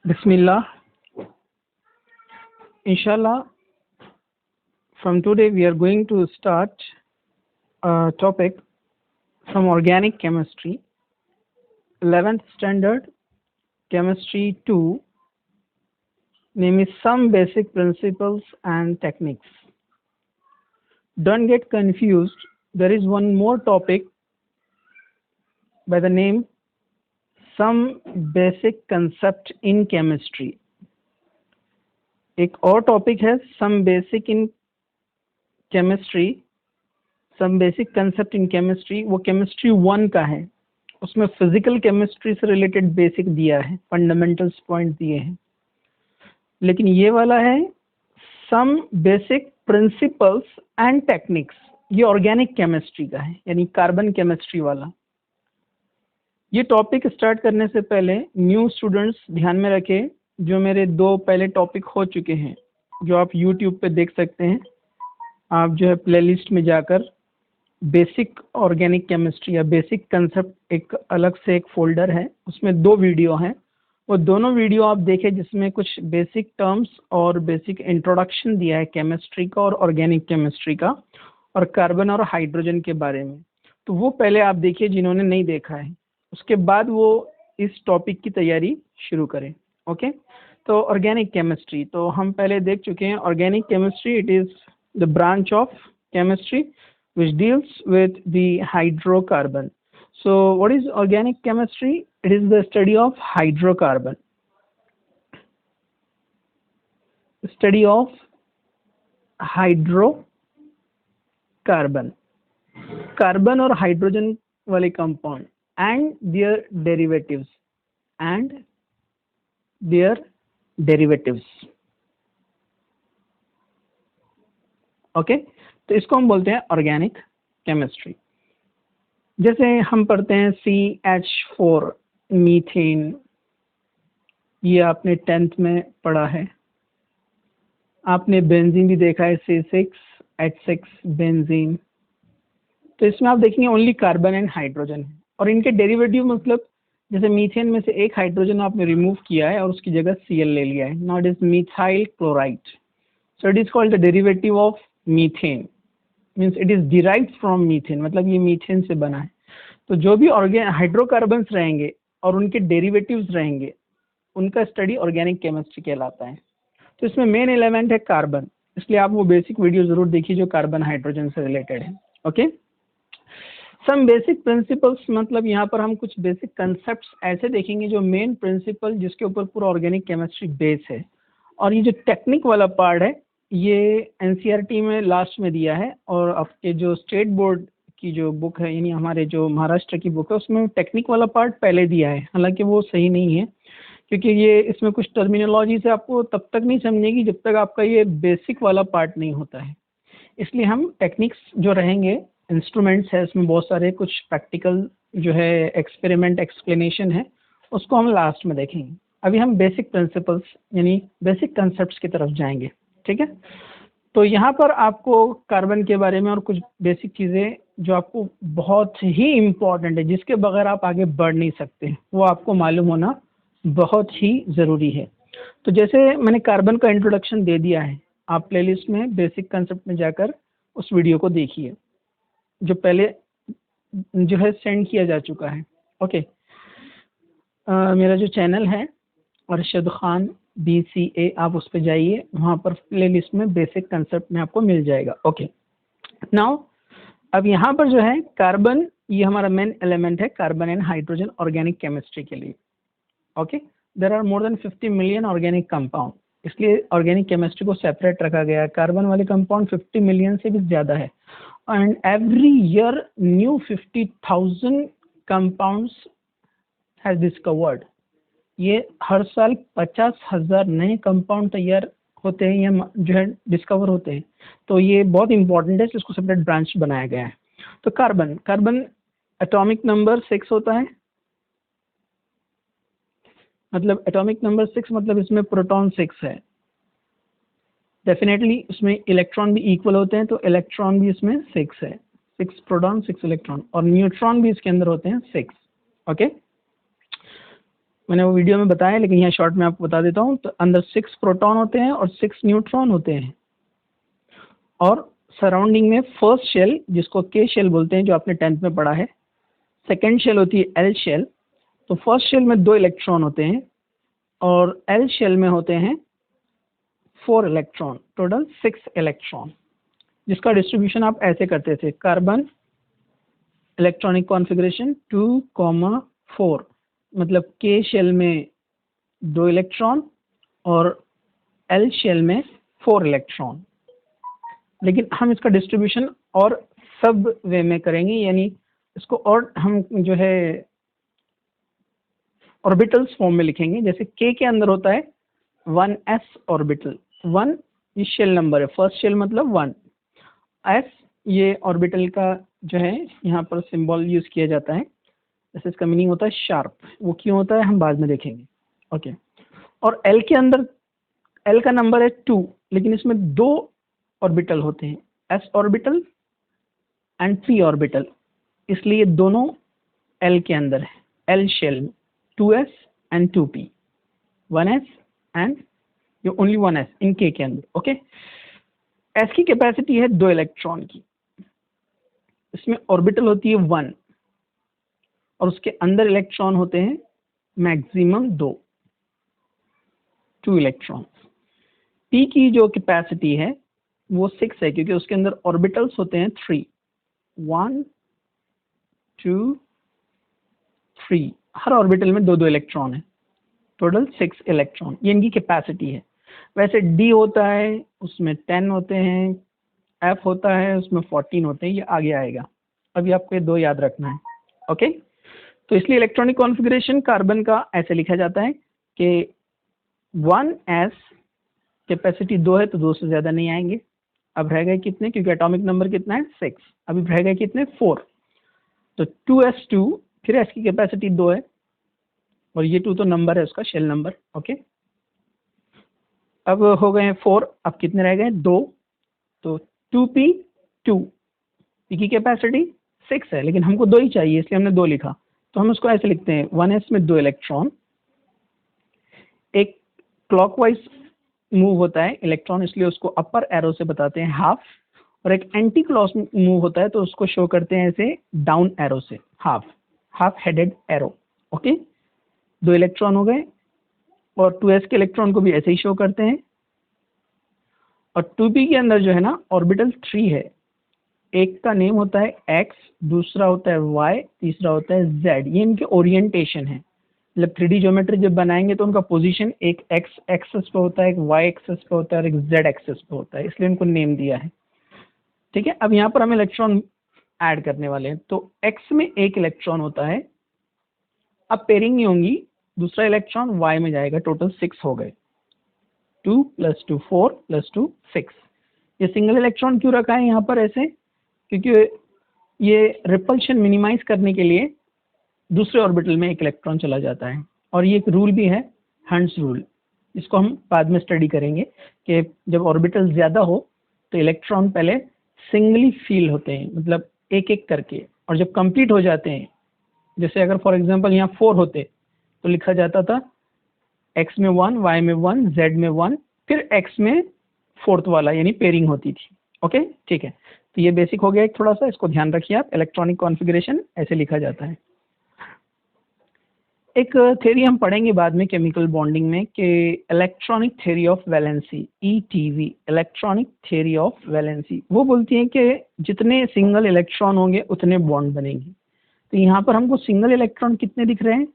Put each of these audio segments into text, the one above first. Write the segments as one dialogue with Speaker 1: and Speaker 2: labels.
Speaker 1: Bismillah. Inshallah, from today we are going to start a topic from organic chemistry, 11th standard, chemistry 2, name is some basic principles and techniques. Don't get confused, there is one more topic by the name some basic concept in chemistry. एक और topic है some basic in chemistry, some basic concept in chemistry, वो chemistry 1 का है। उसमें physical chemistry से related basic दिया है, फंडामेंटल्स पॉइंट दिए हैं। लेकिन ये वाला है some basic principles and techniques, ये ऑर्गेनिक केमिस्ट्री का है, यानी कार्बन केमिस्ट्री वाला। ये टॉपिक स्टार्ट करने से पहले न्यू स्टूडेंट्स ध्यान में रखें, जो मेरे 2 पहले टॉपिक हो चुके हैं जो आप YouTube पे देख सकते हैं। आप जो है प्लेलिस्ट में जाकर बेसिक ऑर्गेनिक केमिस्ट्री या बेसिक कंसेप्ट एक अलग से एक फोल्डर है, उसमें 2 वीडियो हैं। वो दोनों वीडियो आप देखें जिसमें कुछ बेसिक टर्म्स और बेसिक इंट्रोडक्शन दिया है केमिस्ट्री का और ऑर्गेनिक केमिस्ट्री का और कार्बन और हाइड्रोजन के बारे में। तो वो पहले आप देखिए जिन्होंने नहीं देखा है, उसके बाद वो इस टॉपिक की तैयारी शुरू करें। ओके तो ऑर्गेनिक केमिस्ट्री तो हम पहले देख चुके हैं। Organic chemistry it is the branch of chemistry which deals with the hydrocarbon. So what is organic chemistry? It is the study of hydrocarbon. Study of hydrocarbon. Carbon और hydrogen वाले compound and their derivatives and their derivatives. Okay तो इसको हम बोलते हैं organic chemistry. जैसे हम पढ़ते हैं CH4 मीथेन, ये आपने 10th में पढ़ा है। आपने बेंजीन भी देखा है, C6H6 बेंजीन। तो इसमें आप देखेंगे ओनली कार्बन एंड हाइड्रोजन है और इनके डेरिवेटिव मतलब जैसे मीथेन में से एक हाइड्रोजन आपने रिमूव किया है और उसकी जगह Cl ले लिया है। Now it is methyl chloride, so it is called the derivative of methane, means it is derived from methane, मतलब ये मीथेन से बना है। तो जो भी हाइड्रोकार्बन्स रहेंगे और उनके डेरिवेटिव्स रहेंगे उनका स्टडी ऑर्गेनिक केमिस्ट्री कहलाता है। तो इसमें मेन एलिमेंट है कार्बन, इसलिए आप वो बेसिक वीडियो जरूर देखिए जो कार्बन हाइड्रोजन से रिलेटेड है। ओके सम बेसिक प्रिंसिपल्स मतलब यहाँ पर हम कुछ बेसिक कंसेप्ट्स ऐसे देखेंगे जो मेन प्रिंसिपल जिसके ऊपर पूरा ऑर्गेनिक केमिस्ट्री बेस है। और ये जो टेक्निक वाला पार्ट है ये NCERT में लास्ट में दिया है और आपके जो स्टेट बोर्ड की जो बुक है यानी हमारे जो महाराष्ट्र की बुक है उसमें टेक्निक वाला पार्ट पहले दिया है। हालांकि वो सही नहीं है क्योंकि ये इसमें कुछ टर्मिनोलॉजी से आपको तब तक नहीं समझेगी जब तक आपका ये बेसिक वाला पार्ट नहीं होता है। इसलिए हम टेक्निक्स जो रहेंगे, इंस्ट्रूमेंट्स है इसमें बहुत सारे, कुछ प्रैक्टिकल जो है एक्सपेरिमेंट एक्सप्लेनेशन है, उसको हम लास्ट में देखेंगे। अभी हम बेसिक प्रिंसिपल्स यानी बेसिक कंसेप्ट्स की तरफ जाएंगे। ठीक है तो यहाँ पर आपको कार्बन के बारे में और कुछ बेसिक चीज़ें जो आपको बहुत ही इम्पोर्टेंट है, जिसके बगैर आप आगे बढ़ नहीं सकते, वो आपको मालूम होना बहुत ही ज़रूरी है। तो जैसे मैंने कार्बन का इंट्रोडक्शन दे दिया है, आप प्लेलिस्ट में बेसिक कंसेप्ट में जाकर उस वीडियो को देखिए जो पहले जो है सेंड किया जा चुका है। ओके मेरा जो चैनल है अरशद खान BCA, आप उस पर जाइए, वहाँ पर प्लेलिस्ट में बेसिक कंसेप्ट में आपको मिल जाएगा। ओके नाउ अब यहाँ पर जो है कार्बन, ये हमारा मेन एलिमेंट है, carbon and hydrogen organic chemistry के लिए। Okay there are more than 50 million organic compound, इसलिए ऑर्गेनिक केमिस्ट्री को सेपरेट रखा गया है। कार्बन वाले कंपाउंड 50 मिलियन से भी ज़्यादा है and every year new 50,000 compounds has discovered. ये हर साल 50,000 नए कंपाउंड तैयार होते हैं या जो है डिस्कवर होते हैं। तो ये बहुत इंपॉर्टेंट है, इसको सेपरेट ब्रांच बनाया गया है। तो कार्बन एटॉमिक नंबर 6 होता है, मतलब एटॉमिक नंबर 6 मतलब इसमें प्रोटॉन 6 है। डेफिनेटली इसमें इलेक्ट्रॉन भी इक्वल होते हैं, तो इलेक्ट्रॉन भी इसमें 6 है, 6 प्रोटॉन 6 इलेक्ट्रॉन, और न्यूट्रॉन भी इसके अंदर होते हैं 6। ओके मैंने वो वीडियो में बताया, लेकिन यहाँ शॉर्ट में आपको बता देता हूँ। तो अंदर 6 प्रोटॉन होते हैं और 6 न्यूट्रॉन होते हैं, और सराउंडिंग में फर्स्ट शेल जिसको के शेल बोलते हैं, जो आपने 10th में पढ़ा है, सेकेंड शेल होती है एल शेल। तो फर्स्ट शेल में 2 इलेक्ट्रॉन होते हैं और एल शेल में होते हैं 4 इलेक्ट्रॉन, टोटल 6 इलेक्ट्रॉन, जिसका डिस्ट्रीब्यूशन आप ऐसे करते थे। कार्बन इलेक्ट्रॉनिक कॉन्फ़िगरेशन 2,4, मतलब के शेल में 2 इलेक्ट्रॉन और एल शेल में 4 इलेक्ट्रॉन। लेकिन हम इसका डिस्ट्रीब्यूशन और सब वे में करेंगे, यानी इसको और हम जो है ऑर्बिटल्स फॉर्म में लिखेंगे। जैसे के अंदर होता है 1s ऑर्बिटल, 1 ये शेल नंबर है, फर्स्ट शेल मतलब 1, s ये ऑर्बिटल का जो है यहाँ पर सिंबल यूज किया जाता है। जैसे इसका मीनिंग होता है शार्प, वो क्यों होता है हम बाद में देखेंगे। ओके, और एल के अंदर एल का नंबर है 2, लेकिन इसमें 2 ऑर्बिटल होते हैं, s orbital and p orbital, इसलिए दोनों एल के अंदर है, एल शेल में 2s and 2p, 1s and only 1s इन के अंदर। ओके, s की कैपेसिटी है 2 इलेक्ट्रॉन की, इसमें ऑर्बिटल होती है 1 और उसके अंदर इलेक्ट्रॉन होते हैं मैक्सिमम 2 इलेक्ट्रॉन। p की जो कैपेसिटी है वो 6 है, क्योंकि उसके अंदर ऑर्बिटल्स होते हैं 3, 1 2 3, हर ऑर्बिटल में 2 इलेक्ट्रॉन है, टोटल 6 इलेक्ट्रॉन, ये इनकी कैपेसिटी है। वैसे d होता है उसमें 10 होते हैं, f होता है उसमें 14 होते हैं, ये आगे आएगा, अभी आपको ये 2 याद रखना है। ओके, तो इसलिए इलेक्ट्रॉनिक कॉन्फ़िगरेशन कार्बन का ऐसे लिखा जाता है कि 1s कैपेसिटी 2 है तो 2 से ज़्यादा नहीं आएंगे। अब रह गए कितने, क्योंकि एटॉमिक नंबर कितना है 6, अभी रह गए कितने 4, तो 2s2, फिर s की कैपेसिटी 2 है और ये 2 तो नंबर है उसका, शेल नंबर। ओके, अब हो गए 4, अब कितने रह गए 2, तो 2p2, p की कैपेसिटी 6 है लेकिन हमको 2 ही चाहिए, इसलिए हमने 2 लिखा। तो हम उसको ऐसे लिखते हैं 1s में 2 इलेक्ट्रॉन, एक क्लॉकवाइज मूव होता है इलेक्ट्रॉन, इसलिए उसको अपर एरो से बताते हैं हाफ, और एक एंटी क्लॉक मूव होता है तो उसको शो करते हैं ऐसे डाउन एरो से, half headed arrow. Okay, 2 electron हो गए, और 2s के इलेक्ट्रॉन को भी ऐसे ही शो करते हैं। और 2p के अंदर जो है ना ऑर्बिटल 3 है, एक का नेम होता है x, दूसरा होता है y, तीसरा होता है z, ये इनके ओरिएंटेशन है। मतलब 3D ज्योमेट्री जब बनाएंगे तो उनका पोजीशन एक x एक्सिस पे होता है, एक y एक्सिस पे होता है और एक z एक्सिस पे होता है, इसलिए उनको नेम दिया है। ठीक है, अब यहाँ पर हम इलेक्ट्रॉन ऐड करने वाले हैं। तो x में एक इलेक्ट्रॉन होता है, अब पेयरिंग नहीं होंगी, दूसरा इलेक्ट्रॉन y में जाएगा, टोटल 6 हो गए, 2 + 2 4 + 2 6। ये सिंगल इलेक्ट्रॉन क्यों रखा है यहाँ पर ऐसे, क्योंकि ये रिपल्शन मिनिमाइज करने के लिए दूसरे ऑर्बिटल में एक इलेक्ट्रॉन चला जाता है। और ये एक रूल भी है, हंट्स रूल, इसको हम बाद में स्टडी करेंगे कि जब ऑर्बिटल ज़्यादा हो तो इलेक्ट्रॉन पहले सिंगली फील होते हैं, मतलब एक एक करके, और जब कंप्लीट हो जाते हैं, जैसे अगर फॉर एग्जांपल यहाँ 4 होते तो लिखा जाता था x में 1, y में 1, z में 1, फिर x में 4th वाला, यानी पेयरिंग होती थी। ओके, ठीक है, तो ये बेसिक हो गया एक थोड़ा सा, इसको ध्यान रखिए आप, इलेक्ट्रॉनिक कॉन्फ़िगरेशन ऐसे लिखा जाता है। एक थ्योरी हम पढ़ेंगे बाद में केमिकल बॉन्डिंग में, कि electronic theory of valency, ETV, electronic theory of valency, वो बोलती है कि जितने सिंगल इलेक्ट्रॉन होंगे उतने बॉन्ड बनेंगे। तो यहाँ पर हमको सिंगल इलेक्ट्रॉन कितने दिख रहे हैं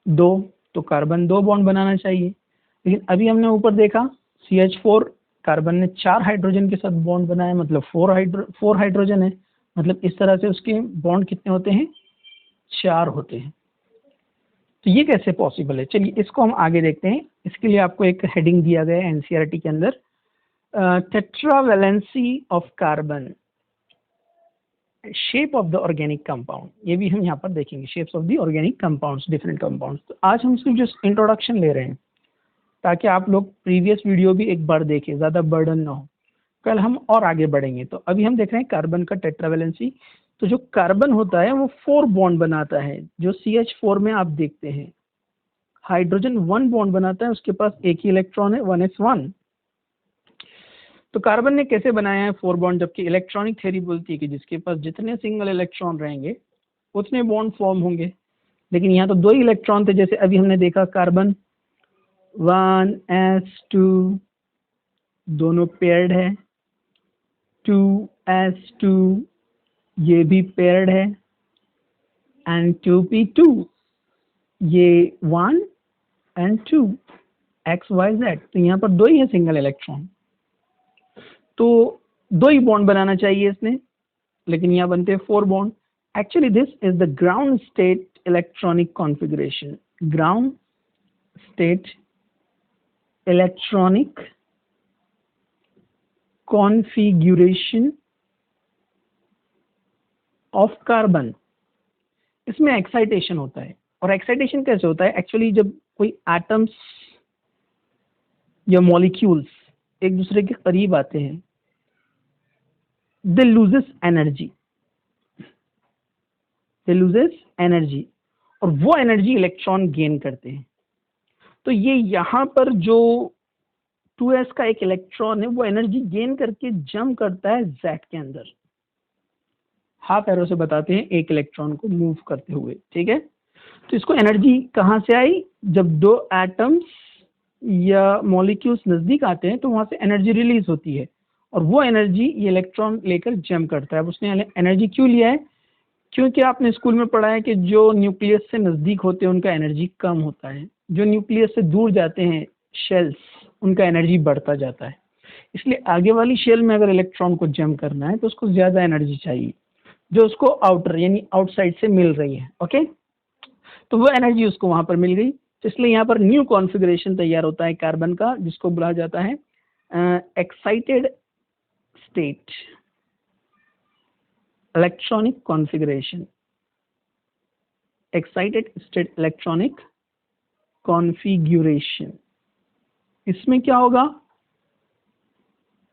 Speaker 1: 2, तो कार्बन 2 बॉन्ड बनाना चाहिए। लेकिन अभी हमने ऊपर देखा CH4, कार्बन ने 4 हाइड्रोजन के साथ बॉन्ड बनाया, मतलब 4 हाइड्रोजन है, मतलब इस तरह से उसके बॉन्ड कितने होते हैं 4 होते हैं। तो ये कैसे पॉसिबल है, चलिए इसको हम आगे देखते हैं। इसके लिए आपको एक हेडिंग दिया गया है NCERT के अंदर, tetravalency of carbon, shape of the organic compound, ये भी हम यहाँ पर देखेंगे, shapes of the organic compounds, different compounds. तो आज हम सिर्फ जस्ट इंट्रोडक्शन ले रहे हैं ताकि आप लोग प्रीवियस वीडियो भी एक बार देखें, ज़्यादा बर्डन ना हो, कल हम और आगे बढ़ेंगे। तो अभी हम देख रहे हैं कार्बन का टेट्रावैलेंसी। तो जो कार्बन होता है वो 4 बॉन्ड बनाता है, जो CH4 में आप देखते हैं, हाइड्रोजन 1 बॉन्ड बनाता है, उसके पास एक ही इलेक्ट्रॉन है, 1s1। तो कार्बन ने कैसे बनाया है 4 बॉन्ड, जबकि इलेक्ट्रॉनिक थ्योरी बोलती है कि जिसके पास जितने सिंगल इलेक्ट्रॉन रहेंगे उतने बॉन्ड फॉर्म होंगे। लेकिन यहाँ तो 2 ही इलेक्ट्रॉन थे, जैसे अभी हमने देखा कार्बन 1s2 दोनों पेयर्ड है, 2s2 ये भी पेयर्ड है, एंड 2p2 ये 1 एंड 2 XYZ। तो यहाँ पर 2 ही है सिंगल इलेक्ट्रॉन, तो 2 ही बॉन्ड बनाना चाहिए इसने, लेकिन यहाँ बनते हैं 4 bond. Actually this is the ground state electronic configuration, ground state electronic configuration of carbon. इसमें एक्साइटेशन होता है, और एक्साइटेशन कैसे होता है, एक्चुअली जब कोई एटम्स या मॉलिक्यूल्स एक दूसरे के करीब आते हैं, दे लूजेस एनर्जी, और वो एनर्जी इलेक्ट्रॉन गेन करते हैं। तो ये यहाँ पर जो 2s का एक इलेक्ट्रॉन है वो एनर्जी गेन करके जंप करता है Z के अंदर, हाफ एरो से बताते हैं एक इलेक्ट्रॉन को मूव करते हुए, ठीक है। तो इसको एनर्जी कहाँ से आई, जब 2 एटम्स या मॉलिक्यूल्स नजदीक आते हैं तो वहां से एनर्जी रिलीज होती है, और वो एनर्जी ये इलेक्ट्रॉन लेकर जंप करता है। अब उसने एनर्जी क्यों लिया है, क्योंकि आपने स्कूल में पढ़ा है कि जो न्यूक्लियस से नजदीक होते हैं उनका एनर्जी कम होता है, जो न्यूक्लियस से दूर जाते हैं शेल्स, उनका एनर्जी बढ़ता जाता है। इसलिए आगे वाली शेल में अगर इलेक्ट्रॉन को जंप करना है तो उसको ज्यादा एनर्जी चाहिए, जो उसको आउटर यानी आउटसाइड से मिल रही है, ओके। तो वो एनर्जी उसको वहां पर मिल गई, तो इसलिए यहाँ पर न्यू कॉन्फ़िगरेशन तैयार होता है कार्बन का, जिसको बुलाया जाता है excited state electronic configuration, excited state electronic configuration. इसमें क्या होगा,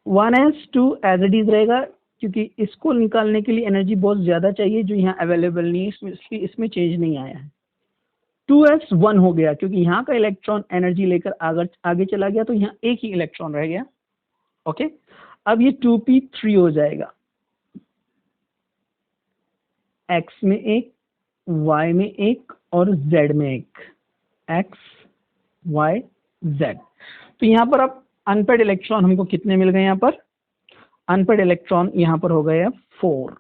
Speaker 1: 1s2 एज इट इज रहेगा, क्योंकि इसको निकालने के लिए एनर्जी बहुत ज्यादा चाहिए जो यहाँ अवेलेबल नहीं है, इसमें चेंज नहीं आया है। 2s1 हो गया, क्योंकि यहाँ का इलेक्ट्रॉन एनर्जी लेकर आगे चला गया, तो यहाँ एक ही इलेक्ट्रॉन रह गया, ओके। अब ये 2p3 हो जाएगा, x में एक, y में एक और z में एक, x y z। तो यहाँ पर अब अनपेड इलेक्ट्रॉन हमको कितने मिल गए, यहाँ पर अनपेड इलेक्ट्रॉन यहाँ पर हो गए 4।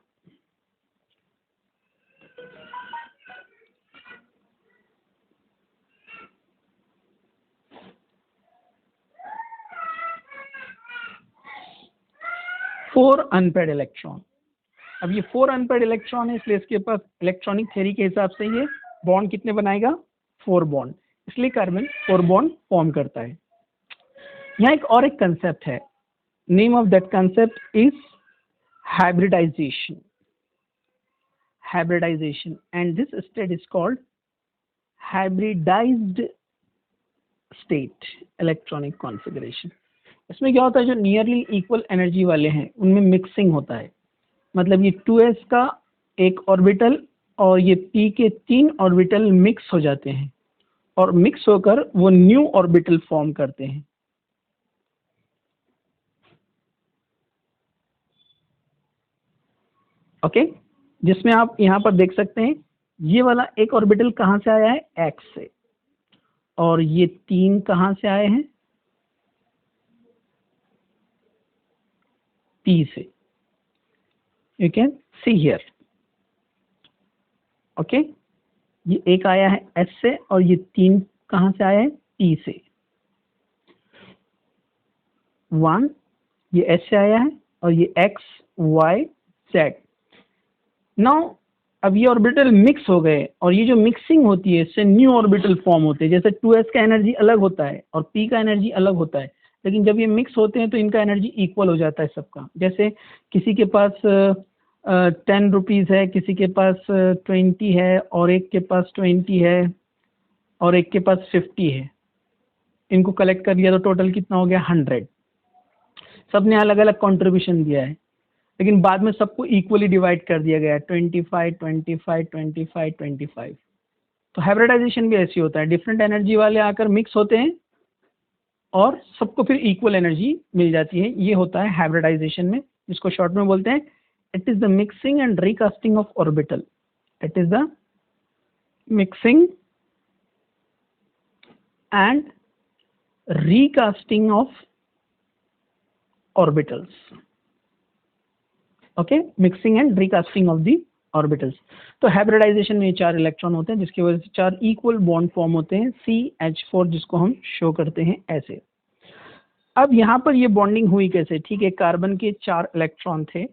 Speaker 1: Unpaired electron. अब ये 4 अनपेड इलेक्ट्रॉन है, इसलिए इसके पास इलेक्ट्रॉनिक थ्योरी के हिसाब से ये बॉन्ड कितने बनाएगा, 4 बॉन्ड, इसलिए कार्बन 4 बॉन्ड फॉर्म करता है। यहाँ एक कंसेप्ट है, name of that concept is hybridization, and this state is called hybridized state electronic configuration। इसमें क्या होता है, जो नियरली इक्वल एनर्जी वाले हैं उनमें मिक्सिंग होता है, मतलब ये 2s का एक ऑर्बिटल और ये p के 3 ऑर्बिटल मिक्स हो जाते हैं, और मिक्स होकर वो न्यू ऑर्बिटल फॉर्म करते हैं। ओके, जिसमें आप यहाँ पर देख सकते हैं ये वाला एक ऑर्बिटल कहाँ से आया है, x से, और ये 3 कहाँ से आए हैं, p से। You can see here, okay. ये एक आया है s से, और ये 3 कहाँ से आए हैं, p से। 1 ये s से आया है, और ये x y z। नाउ अब ये ऑर्बिटल मिक्स हो गए, और ये जो मिक्सिंग होती है इससे न्यू ऑर्बिटल फॉर्म होते हैं। जैसे 2s का एनर्जी अलग होता है और p का एनर्जी अलग होता है, लेकिन जब ये मिक्स होते हैं तो इनका एनर्जी इक्वल हो जाता है सबका। जैसे किसी के पास 10 रुपीज़ है, किसी के पास 20 है, और एक के पास 20 है, और एक के पास 50 है। इनको कलेक्ट कर लिया तो टोटल कितना हो गया, 100। सबने अलग अलग कंट्रीब्यूशन दिया है, लेकिन बाद में सबको इक्वली डिवाइड कर दिया गया है, 25 25 25 25। तो हाइब्रिडाइजेशन भी ऐसे होता है, डिफरेंट एनर्जी वाले आकर मिक्स होते हैं और सबको फिर इक्वल एनर्जी मिल जाती है। ये होता है हाइब्रिडाइजेशन में, जिसको शॉर्ट में बोलते हैं it is the mixing and recasting of orbital. It is the mixing and recasting of orbitals. Okay, mixing and recasting of the orbitals. तो हाइब्रिडाइजेशन में 4 इलेक्ट्रॉन होते हैं, जिसकी वजह से 4 इक्वल बॉन्ड फॉर्म होते हैं, CH4, जिसको हम शो करते हैं ऐसे। अब यहाँ पर ये बॉन्डिंग हुई कैसे? ठीक है, कार्बन के 4 इलेक्ट्रॉन थे,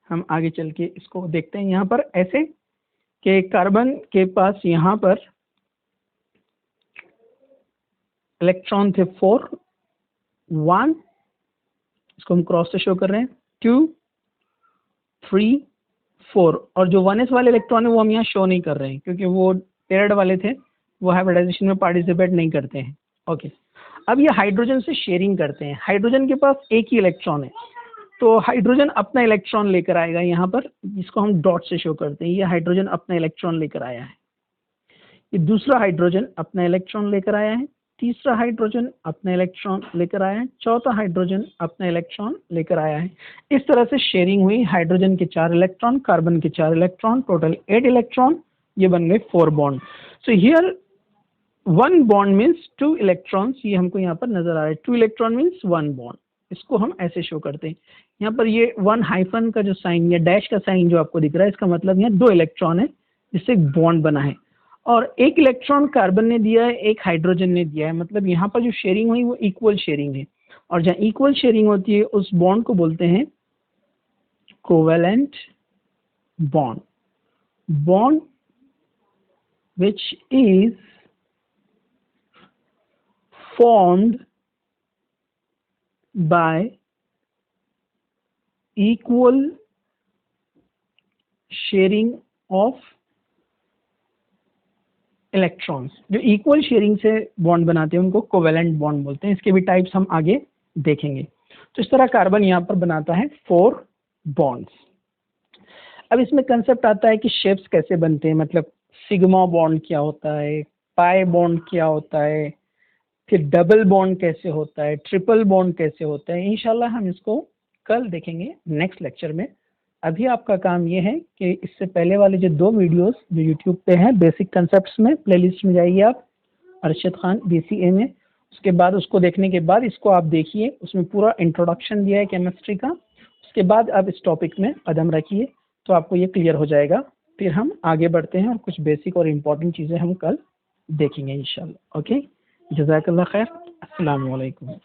Speaker 1: हम आगे चल के इसको देखते हैं। यहाँ पर ऐसे कि कार्बन के पास यहाँ पर इलेक्ट्रॉन थे 4, 1, इसको हम क्रॉस से शो कर रहे हैं, 2, 3, 4, और जो 1s वाले इलेक्ट्रॉन है वो हम यहाँ शो नहीं कर रहे हैं क्योंकि वो पेयर्ड वाले थे, वो हाइब्रिडाइजेशन में पार्टिसिपेट नहीं करते हैं। ओके, अब ये हाइड्रोजन से शेयरिंग करते हैं। हाइड्रोजन के पास एक ही इलेक्ट्रॉन है, तो हाइड्रोजन अपना इलेक्ट्रॉन लेकर आएगा यहाँ पर, जिसको हम डॉट से शो करते हैं। ये हाइड्रोजन अपना इलेक्ट्रॉन लेकर आया है, ये दूसरा हाइड्रोजन अपना इलेक्ट्रॉन लेकर आया है, तीसरा हाइड्रोजन अपना इलेक्ट्रॉन लेकर आया है, चौथा हाइड्रोजन अपना इलेक्ट्रॉन लेकर आया है। इस तरह से शेयरिंग हुई, हाइड्रोजन के 4 इलेक्ट्रॉन, कार्बन के 4 इलेक्ट्रॉन, टोटल 8 इलेक्ट्रॉन, ये बन गए 4 bond. So here 1 bond means 2 electrons, ये हमको यहाँ पर नजर आ रहा है, 2 इलेक्ट्रॉन मीन्स 1 बॉन्ड। इसको हम ऐसे शो करते हैं। यहाँ पर ये 1 हाइफन का जो साइन या डैश का साइन जो आपको दिख रहा है, इसका मतलब यहाँ 2 इलेक्ट्रॉन है, जिससे एक बॉन्ड बना है, और 1 इलेक्ट्रॉन कार्बन ने दिया है, 1 हाइड्रोजन ने दिया है। मतलब यहाँ पर जो शेयरिंग हुई वो इक्वल शेयरिंग है, और जहाँ इक्वल शेयरिंग होती है उस बॉन्ड को बोलते हैं covalent bond. Bond which is formed by equal sharing of electrons. जो इक्वल शेयरिंग से बॉन्ड बनाते हैं उनको कोवेलेंट बॉन्ड बोलते हैं। इसके भी टाइप्स हम आगे देखेंगे। तो इस तरह कार्बन यहाँ पर बनाता है 4 बॉन्ड्स। अब इसमें कंसेप्ट आता है कि शेप्स कैसे बनते हैं, मतलब सिग्मा बॉन्ड क्या होता है, पाई बॉन्ड क्या होता है, फिर डबल बॉन्ड कैसे होता है, ट्रिपल बॉन्ड कैसे होता है। इंशाल्लाह हम इसको कल देखेंगे नेक्स्ट लेक्चर में। अभी आपका काम ये है कि इससे पहले वाले जो 2 वीडियोस जो यूट्यूब पे हैं बेसिक कंसेप्ट्स में, प्लेलिस्ट में जाइए आप, अरशद खान BCA में। उसके बाद उसको देखने के बाद इसको आप देखिए, उसमें पूरा इंट्रोडक्शन दिया है केमिस्ट्री का। उसके बाद आप इस टॉपिक में कदम रखिए तो आपको ये क्लियर हो जाएगा। फिर हम आगे बढ़ते हैं और कुछ बेसिक और इम्पोर्टेंट चीज़ें हम कल देखेंगे इंशाल्लाह। ओके, जज़ाकल्लाह खैर, अस्सलाम वालेकुम।